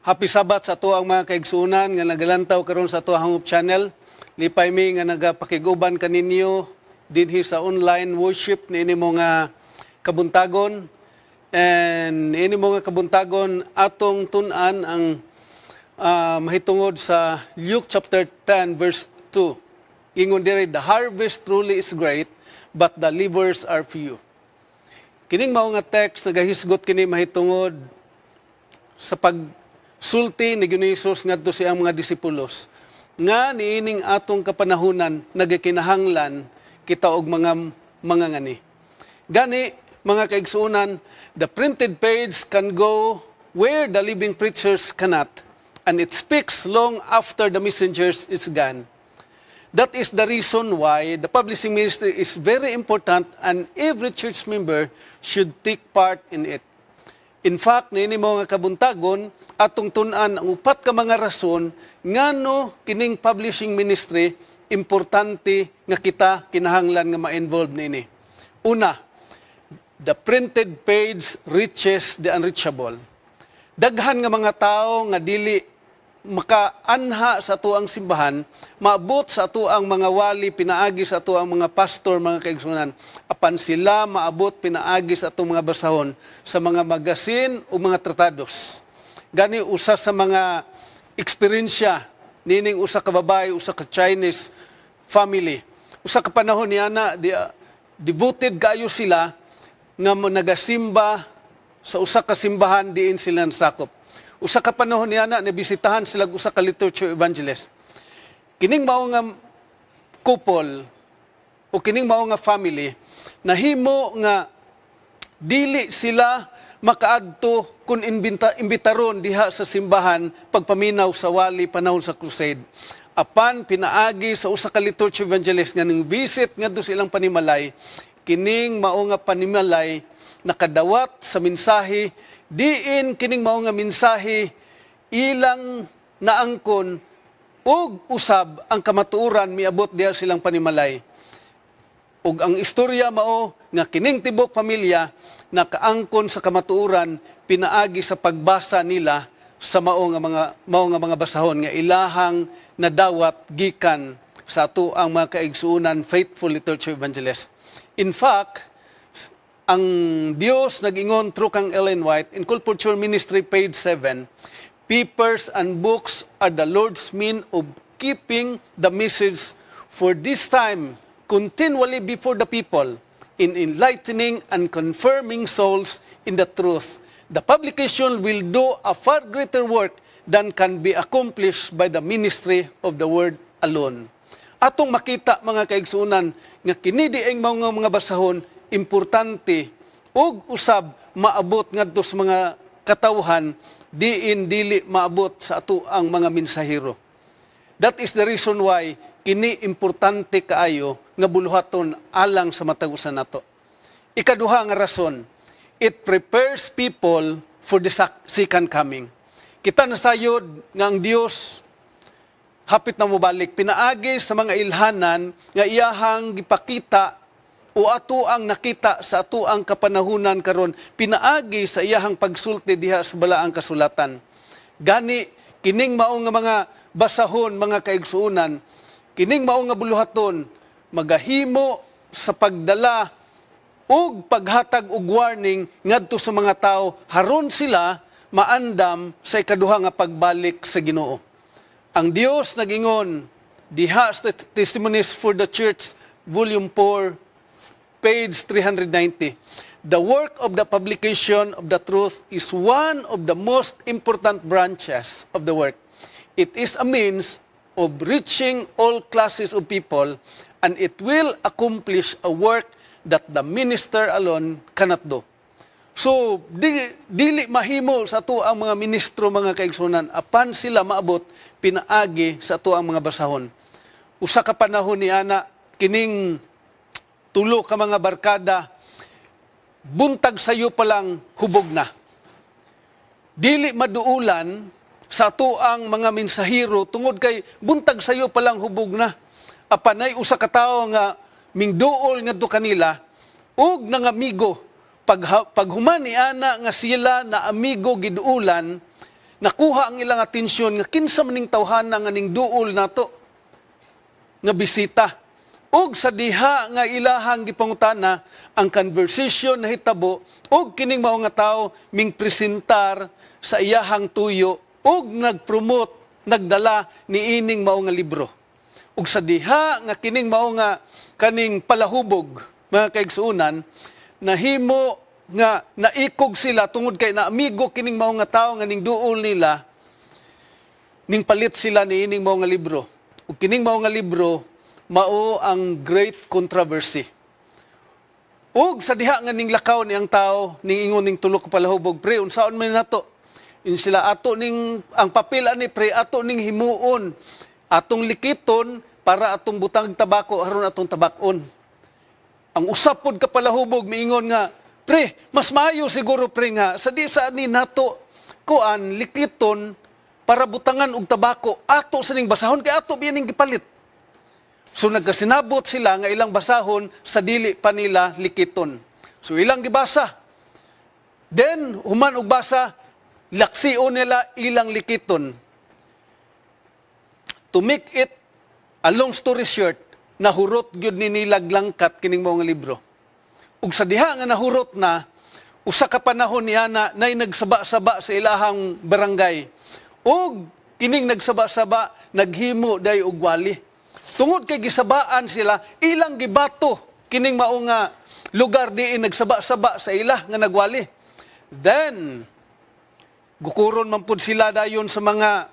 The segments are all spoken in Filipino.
Happy Sabat sa ato ang mga kaigsunan nga nagalantaw karon sa ato hangop channel. Lipay mi nga nagapakiguban kaninyo dinhi sa online worship ni mo nga kabuntagon. And ini mo nga kabuntagon atong tun-an ang mahitungod sa Luke chapter 10 verse 2. Ingon diri, the harvest truly is great, but the laborers are few. Kining mao nga text nagahisgot kini mahitungod sa pagsulti ni Ginoong ngadto siyang mga disipulos nga niining atong kapanahunan nagakinahanglan kita og mga ngani. Gani mga kaigsuonan, the printed page can go where the living preachers cannot, and it speaks long after the messengers is gone. That is the reason why the publishing ministry is very important and every church member should take part in it. In fact, niini mo nga kabuntagon, atong tun-an ang upat ka mga rason ngano kining publishing ministry importante nga kita kinahanglan nga ma-involve niini. Una, the printed page reaches the unreachable. Daghan nga mga tao nga dili makaanha sa atuang simbahan, maabot sa atuang mga wali, pinaagi sa atuang mga pastor, mga kaigsunan, apan sila maabot pinaagi sa atuang mga basahon sa mga magasin o mga tratados. Gani usa sa mga eksperyensya nining usa ka babae, usa ka Chinese family. Usa ka panahon niya na devoted kayo sila nga nagasimba sa usa ka simbahan diin sila nasakop. Usa ka panahon niya na nabisitahan sila usa ka literature evangelist. Kining mao nga couple o kining mao nga family nahimo nga dili sila makaadto kun imbitaron diha sa simbahan pagpaminaw sa wali panahon sa crusade. Apan pinaagi sa usa ka literature evangelist nga ning visit ngadto silang panimalay, kining mao nga panimalay nakadawat sa mensahe diin kining mao nga mensahe ilang naangkon ug usab ang kamatuoran miabot diha silang panimalay. Ug ang istorya mao nga kining tibok pamilya nakaangkon sa kamatuoran pinaagi sa pagbasa nila sa mao nga mga basahon nga ilahang nadawat gikan sa ato ang mga kaigsuonan faithful literature evangelist. In fact, ang Dios nag-ingon through kang Ellen White in Culture Ministry page 7, papers and books are the Lord's means of keeping the message for this time continually before the people in enlightening and confirming souls in the truth. The publication will do a far greater work than can be accomplished by the ministry of the word alone. Atong makita mga kaigsuonan nga kini dieng mga basahon importante ug usab maabot ngadto sa mga katawhan diin dili maabot sa ato ang mga mensahero. That is the reason why kini importante kaayo nga buluhaton alang sa matag usa nato. Ikaduha nga rason, it prepares people for the second coming. Kita nasayod nga ang Dios hapit na mobalik pinaagi sa mga ilhanan nga iyahang gipakita o ato ang nakita sa ato ang kapanahunan karon pinaagi sa iyahang pagsulti diha sa balaang kasulatan. Gani kining mao nga mga basahon mga kaigsuonan, kining mao nga buluhaton magahimo sa pagdala ug paghatag og warning ngadto sa mga tao haron sila maandam sa ikaduha nga pagbalik sa Ginoo. Ang Dios nag-ingon diha sa Testimonies for the Church volume 4 page 390. The work of the publication of the truth is one of the most important branches of the work. It is a means of reaching all classes of people, and it will accomplish a work that the minister alone cannot do. So, dili mahimo sa ato ang mga ministro, mga kaigsunan, apan sila maabot pinaagi sa ato ang mga basahon. Usa ka panahon ni ana kining tulo ka mga barkada, buntag sayo pa lang hubog na. Dili maduulan sa ato ang mga mensahero tungod kay buntag sayo pa lang hubog na. Apanay usa ka tawo nga mingduol ngadto kanila ug nangamigo paghuman ni ana nga sila na amigo giduulan nakuha ang ilang atensyon nga kinsa maning tawhana nga ning duol nato nga bisita. Ug sa diha nga ilahang gipangutana ang conversation na hitabo ug kining mao nga tawo ming presentar sa iyahang tuyo ug nagpromote, nagdala ni ining mao nga libro. Ug sa diha nga kining mao nga kaning palahubog, mga kaigsuunan, nahimo nga naikog sila tungod kay naamigo kining mao nga tawo nga ning duol nila, ning palit sila ni ining mao nga libro. Ug kining mao nga libro mao ang Great Controversy. Ug sa diha nga ning lakaw ni ang tawo ning ingon ning tulo ka palahubog, pre unsaon man nato? In sila ato ning ang papel ani pre ato ning himuon, atong likiton para atong butang tabako aron atong tabakon. Ang usap pod ka palahubog miingon nga, pre, mas maayo siguro pre nga sa di sa ni nato kuan likiton para butangan og tabako ato sa ning basahon kay ato biyaning gipalit. So nagkasinabot sila nga ilang basahon sa dili pa nila likiton. So ilang gibasa. Then human og basa laksion nila ilang likiton. To make it a long story short, nahurot gyud ni nilag langkat kining mga libro. Ug sa diha nga nahurot na, usa ka panahon niya na nay nagsaba-saba sa ilahang barangay. Ug kining nagsaba-saba naghimo day og wali. Tungod kay gisabaan sila, ilang gibato kining mao nga lugar diin nagsaba-saba sa ilah nga nagwali. Then gukuron man pud sila dayon sa mga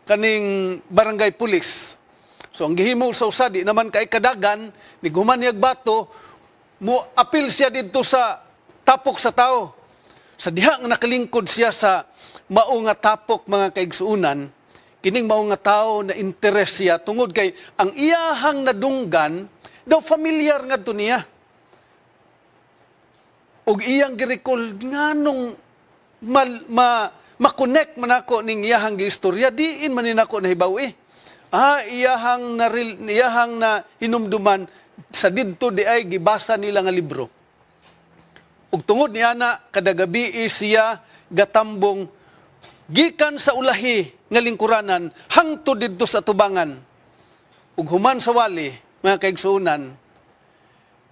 kaning barangay pulis. So ang gihimo sa usa di naman kay kadagan ni gumanyag bato mo apil siya didto sa tapok sa tao. Sa diha nga nakalingkod siya sa mao nga tapok mga kaigsuunan, kining mao nga tao na interes siya tungod kay ang iyahang nadunggan daw familiar ngadto niya. Og iyang girikol nganong ma-connect man ako ning iyahang istorya diin man nako nahibaw iyahang na hinumduman sa didto di ay gibasa nila nga libro. Ug tungod niya na kada gabi siya gatambong gikan sa ulahi nga lingkuranan hangtod didto sa tubangan. Ug human sa wali, mga kaigsuunan,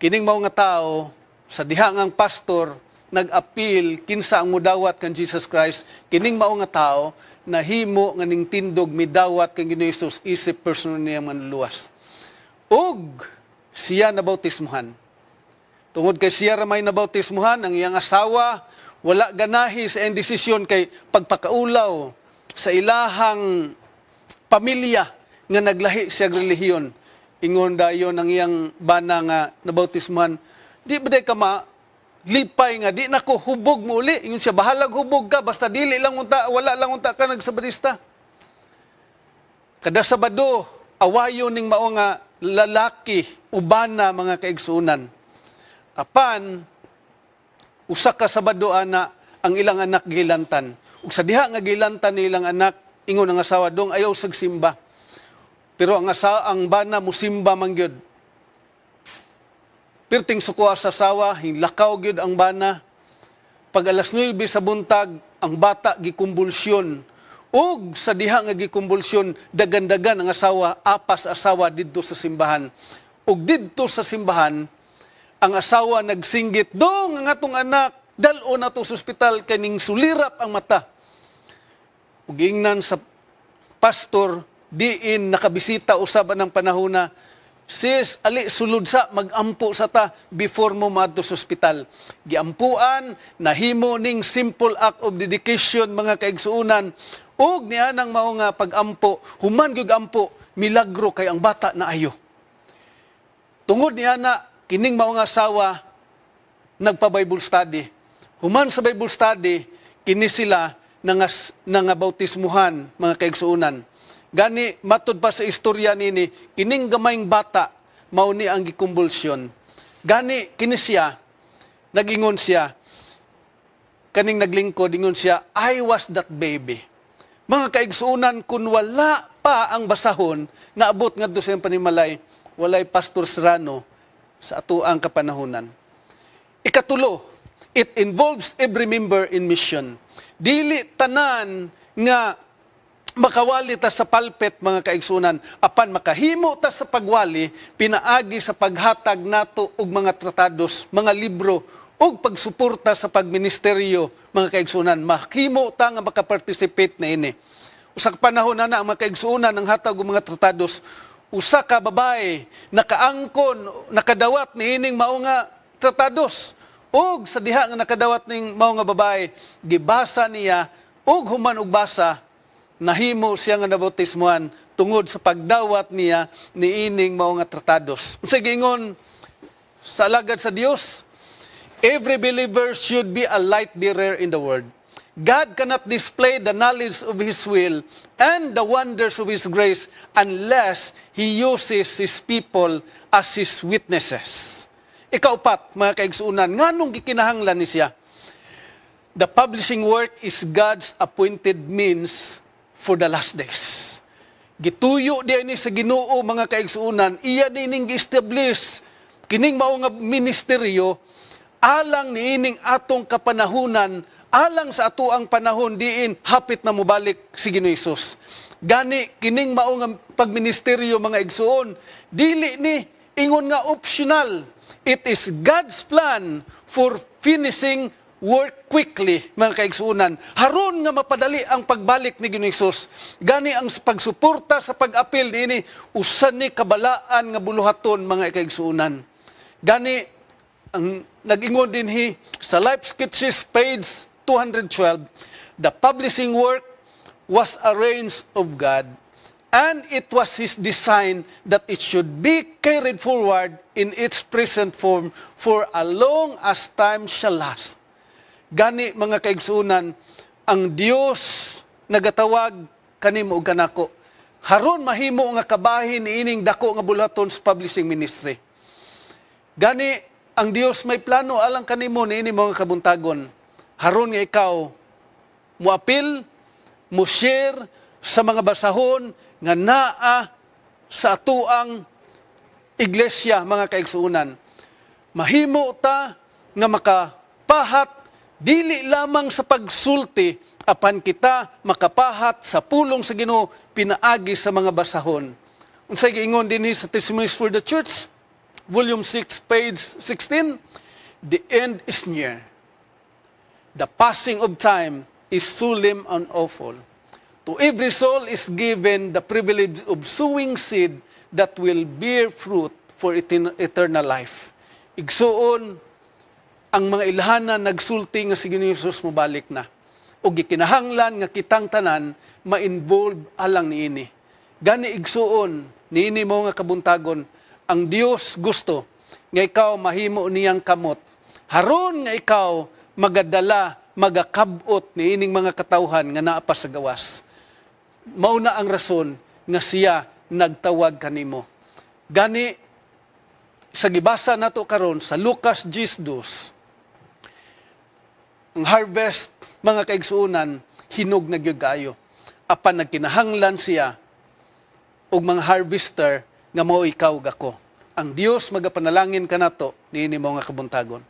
kining mao nga tawo sa diha ngang pastor nag-appeal kinsa ang mudawat kan Jesus Christ, kining mao nga tawo nahimo nga ning tindog midawat kang Ginoong Hesus isip personal niya manluwas. Ug siya nabautismuhan. Tungod kay siya ramay nabautismuhan, ang iyang asawa wala ganahi sa iyang desisyon kay pagpakaulaw sa ilahang pamilya nga naglahi siya relihiyon. Ingon dayon ang iyang bana nga nabautismuhan, di ba day ka lipay nga di nako hubog mo uli. Ingon siya, bahalag hubog ka basta dili lang unta, wala lang unta ka nagsabadista. Kada Sabado awayo ning mao nga lalaki ubana mga kaigsuunan. Apan usa ka Sabado ana ang ilang anak gilantan. Ug sa diha nga gilantan nilang anak, ingon ang asawa dong ayaw sagsimba. Pero ang bana musimba man gyud. Pirting sukuha sa asawa, hinlakaw gyud ang bana. Pag alas 9 sa buntag, ang bata gikumbulsyon. Ug sa diha nga gikumbulsyon, dagan-dagan ang asawa, apas asawa didto sa simbahan. Ug didto sa simbahan, ang asawa nagsinggit, dong ang atong anak, dal-o na to sa ospital, kaning sulirap ang mata. Ug ingnan sa pastor, diin nakabisita usab ng panahon na, sis, ali, sulod sa, mag-ampo sa ta before mo maadto sa ospital. Giampuan, nahimo ning simple act of dedication, mga kaigsuunan, ug niya nang mao nga pag-ampo, human gyud ampo, milagro kay ang bata na ayo. Tungod niya na, kining mao nga asawa, nagpa-Bible study. Human sa Bible study, kini sila nga bautismuhan, mga kaigsuunan. Gani, matud pa sa istorya nini, kining gamayng bata, mao ni ang gikumbulsyon. Gani, kini siya, nagingon siya, kaning naglingkod, ingon siya, I was that baby. Mga kaigsuunan, kung wala pa ang basahon, naabot nga doon sa panimalay, walay Pastor Serrano sa atuang kapanahunan. Ikatulo, it involves every member in mission. Dili tanan nga makawali ta sa palpit mga kaigsunan, apan makahimo ta sa pagwali, pinaagi sa paghatag nato og mga tratados, mga libro, ug pagsuporta sa pagministeryo mga kaigsunan. Mahimo ta nga makaparticipate na ini. Usa ka panahon na ang mga kaigsunan ng hatag og mga tratados, usa ka babae nakaangkon, nakadawat niining mao nga tratados. Ug sa diha nga nakadawat ning mao nga babae, gibasa niya ug human og basa, nahimo siya nga nabautismuhan tungod sa pagdawat niya niining mao nga tratados. Unsay giingon sa alagad sa Dios? Every believer should be a light bearer in the world. God cannot display the knowledge of His will and the wonders of His grace unless He uses His people as His witnesses. Ikaupat, mga kaigsuunan, nganong gikinahanglan ni siya? The publishing work is God's appointed means for the last days. Gituyo diya ni sa Ginoo mga kaigsuunan, iya dining gi-establish kining mao nga ministeryo alang niining atong kapanahunan, alang sa atoang panahon diin hapit na mobalik si Ginoong Hesus. Gani kining mao nga pagministeryo mga igsuon, dili ni ingon nga optional. It is God's plan for finishing work quickly, mga kaigsuunan. Haron nga mapadali ang pagbalik ni Ginoong Hesus. Gani ang pagsuporta sa pag-apil niini usan ni kabalaan nga buluhaton, mga kaigsuunan. Gani ang nag-ingon dinhi sa Life Sketches page 212, the publishing work was arranged of God, and it was His design that it should be carried forward in its present form for as long as time shall last. Gani mga kaigsuunan, ang Dios nagatawag kanimo ug kanako. Haron mahimo nga kabahin niining dako nga bulaton sa publishing ministry. Gani ang Dios may plano alang kanimo niini mga kabuntagon. Haron nga ikaw moapil, mo share sa mga basahon nga naa sa atuang iglesia mga kaigsuunan. Mahimo ta nga makapahat dili lamang sa pagsulti, apan kita makapahat sa pulong sa Ginoo pinaagi sa mga basahon. Unsay giingon dinhi sa Testimonies for the Church, volume 6, page 16, the end is near. The passing of time is solemn and awful. To every soul is given the privilege of sowing seed that will bear fruit for eternal life. Igsuon, ang mga ilhanan nagsulti nga si Ginoong Hesus mobalik na. O gikinahanglan nga kitang tanan ma-involve alang niini. Gani igsuon, niini mo nga kabuntagon, ang Dios gusto nga ikaw mahimo niyang kamot. Haron nga ikaw magadala, magakabot niining mga katawhan nga naa pa sa gawas. Mauna ang rason nga siya nagtawag kanimo. Gani sa gibasa nato karon sa Lucas 10:2, ang harvest, mga kaigsuunan, hinog na gyud kaayo. Apan nagkinahanglan siya og mga harvester nga mao ikaw gako. Ang Dios magapanalangin kanato niini mo nga kabuntagon.